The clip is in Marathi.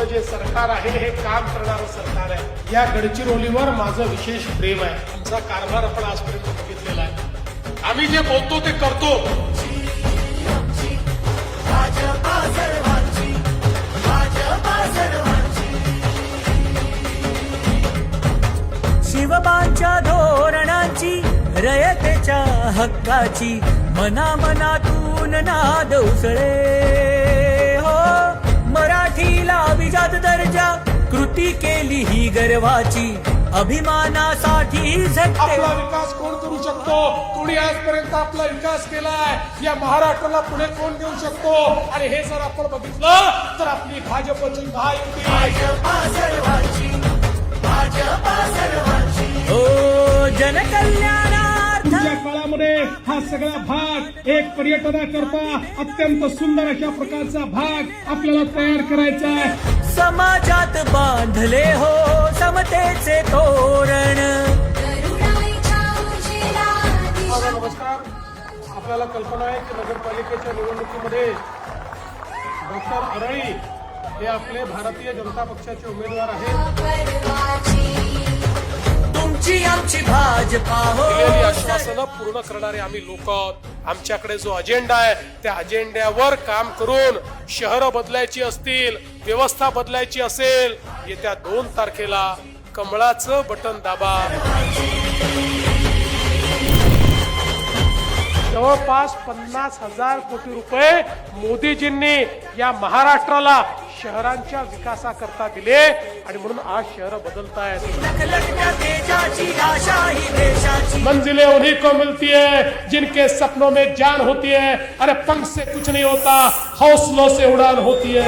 आपलं जे सरकार आहे हे काम करणारं सरकार आहे। या गडचिरोलीवर माझं विशेष प्रेम आहे। आमचा कारभार आपण आजपर्यंत बघितलेला आहे। आम्ही जे बोलतो ते करतो। शिवबांच्या धोरणाची रयतेच्या हक्काची मनामनातून नाद उसळे हो। मराठीला अभिजात दर्जा कृती केली ही गर्वाची अभिमानासाठी झटते। आपला विकास कोण करू शकतो? कोणी आजपर्यंत आपला विकास केलाय? या महाराष्ट्राला पुढे कोण देऊ शकतो? आणि हे जर आपण बघितलं तर आपली भाजपची महायुती हो। जनकल्याणार्थ पुढच्या काळामध्ये हा सगळा भाग एक पर्यटनाकरता अत्यंत सुंदर अशा प्रकारचा भाग आपल्याला तयार करायचा आहे। समाजात बांधले हो समतेचे तोरण। नमस्कार। आपल्याला कल्पना आहे की नगरपालिकेच्या निवडणुकीमध्ये डॉक्टर अरळी हे आपले भारतीय जनता पक्षाचे उमेदवार आहेत। तुमची आमची भाजपा हो। दिलेली आश्वासनं पूर्ण करणारे आम्ही लोक आहोत। आमच्याकडे जो अजेंडा आहे त्या अजेंड्यावर काम करून शहरं बदलायची असतील, व्यवस्था बदलायची असेल, येत्या 2 तारखेला कमळाचं बटन दाबा। जवळपास 50,000 कोटी रुपये मोदीजींनी या महाराष्ट्राला शहरांच्या विकासाकरता दिले आणि म्हणून आज शहर बदलतायत। मंजिलें उन्हीं को मिलती है जिनके सपनों में जान होती है। अरे पंख से कुछ नहीं होता, हौसलों से उड़ान होती है।